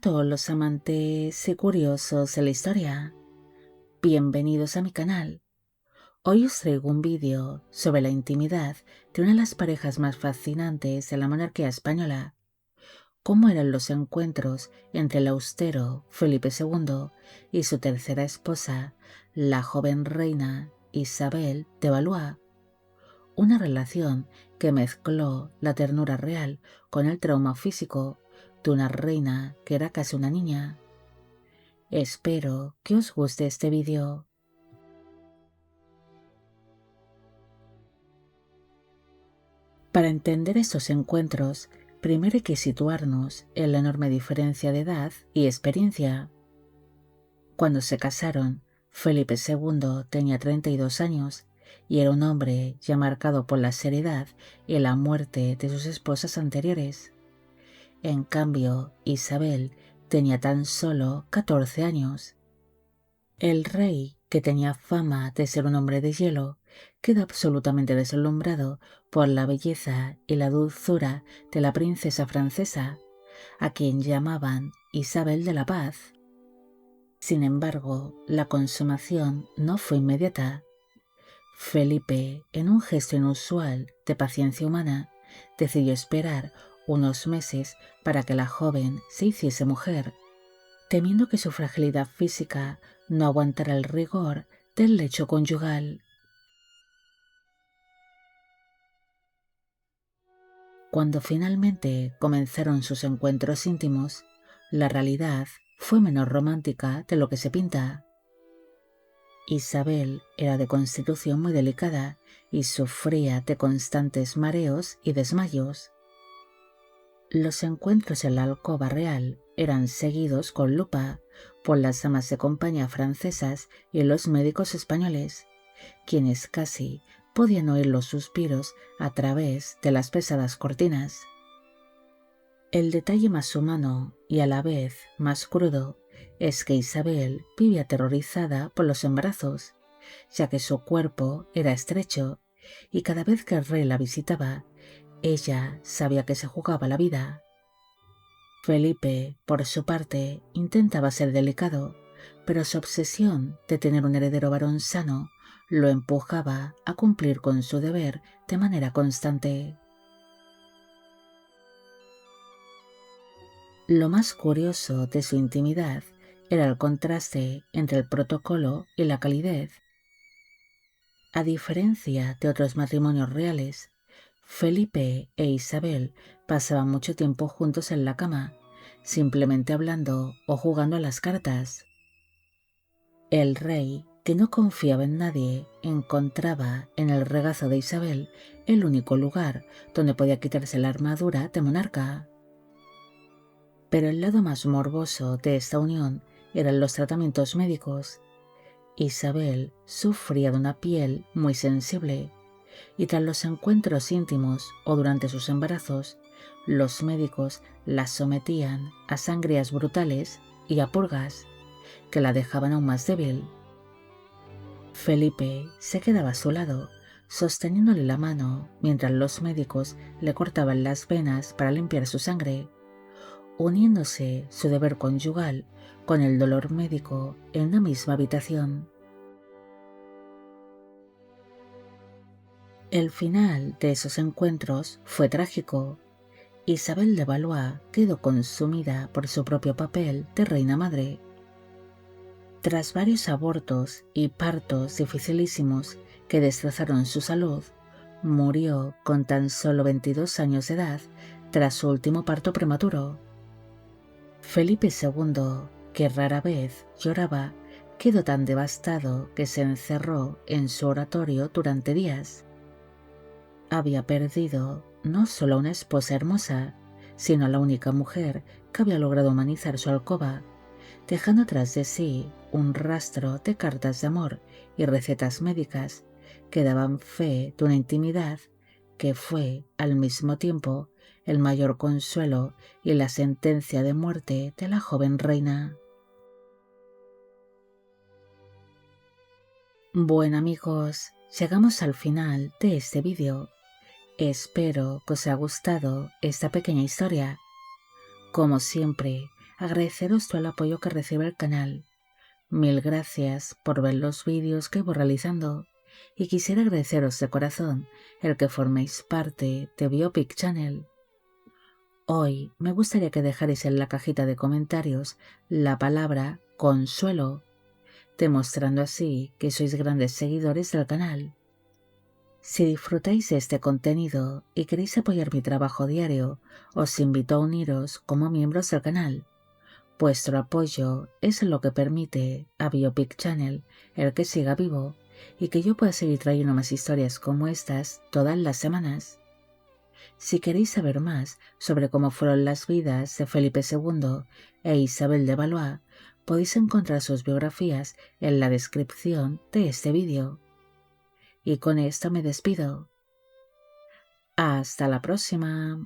todos los amantes y curiosos de la historia. Bienvenidos a mi canal. Hoy os traigo un vídeo sobre la intimidad de una de las parejas más fascinantes de la monarquía española. Cómo eran los encuentros entre el austero Felipe II y su tercera esposa, la joven reina Isabel de Valois. Una relación que mezcló la ternura real con el trauma físico de una reina que era casi una niña. Espero que os guste este vídeo. Para entender estos encuentros, primero hay que situarnos en la enorme diferencia de edad y experiencia. Cuando se casaron, Felipe II tenía 32 años y era un hombre ya marcado por la seriedad y la muerte de sus esposas anteriores. En cambio, Isabel tenía tan solo 14 años. El rey, que tenía fama de ser un hombre de hielo, quedó absolutamente deslumbrado por la belleza y la dulzura de la princesa francesa, a quien llamaban Isabel de la Paz. Sin embargo, la consumación no fue inmediata. Felipe, en un gesto inusual de paciencia humana, decidió esperar unos meses para que la joven se hiciese mujer, temiendo que su fragilidad física no aguantara el rigor del lecho conyugal. Cuando finalmente comenzaron sus encuentros íntimos, la realidad fue menos romántica de lo que se pinta. Isabel era de constitución muy delicada y sufría de constantes mareos y desmayos. Los encuentros en la alcoba real eran seguidos con lupa por las damas de compañía francesas y los médicos españoles, quienes casi podían oír los suspiros a través de las pesadas cortinas. El detalle más humano y a la vez más crudo es que Isabel vivía aterrorizada por los embarazos, ya que su cuerpo era estrecho y cada vez que el rey la visitaba, ella sabía que se jugaba la vida. Felipe, por su parte, intentaba ser delicado, pero su obsesión de tener un heredero varón sano lo empujaba a cumplir con su deber de manera constante. Lo más curioso de su intimidad era el contraste entre el protocolo y la calidez. A diferencia de otros matrimonios reales, Felipe e Isabel pasaban mucho tiempo juntos en la cama, simplemente hablando o jugando a las cartas. El rey, que no confiaba en nadie, encontraba en el regazo de Isabel el único lugar donde podía quitarse la armadura de monarca. Pero el lado más morboso de esta unión eran los tratamientos médicos. Isabel sufría de una piel muy sensible, y tras los encuentros íntimos o durante sus embarazos, los médicos la sometían a sangrías brutales y a purgas que la dejaban aún más débil. Felipe se quedaba a su lado, sosteniéndole la mano mientras los médicos le cortaban las venas para limpiar su sangre, uniéndose su deber conyugal con el dolor médico en una misma habitación. El final de esos encuentros fue trágico. Isabel de Valois quedó consumida por su propio papel de reina madre. Tras varios abortos y partos dificilísimos que destrozaron su salud, murió con tan solo 22 años de edad tras su último parto prematuro. Felipe II, que rara vez lloraba, quedó tan devastado que se encerró en su oratorio durante días. Había perdido no solo a una esposa hermosa, sino a la única mujer que había logrado humanizar su alcoba, dejando tras de sí un rastro de cartas de amor y recetas médicas que daban fe de una intimidad que fue, al mismo tiempo, el mayor consuelo y la sentencia de muerte de la joven reina. Bueno amigos, llegamos al final de este vídeo. Espero que os haya gustado esta pequeña historia. Como siempre, agradeceros todo el apoyo que recibe el canal. Mil gracias por ver los vídeos que voy realizando y quisiera agradeceros de corazón el que forméis parte de Biopic Channel. Hoy me gustaría que dejarais en la cajita de comentarios la palabra consuelo, demostrando así que sois grandes seguidores del canal. Si disfrutáis de este contenido y queréis apoyar mi trabajo diario, os invito a uniros como miembros del canal. Vuestro apoyo es lo que permite a Biopic Channel el que siga vivo y que yo pueda seguir trayendo más historias como estas todas las semanas. Si queréis saber más sobre cómo fueron las vidas de Felipe II e Isabel de Valois, podéis encontrar sus biografías en la descripción de este vídeo. Y con esto me despido. Hasta la próxima.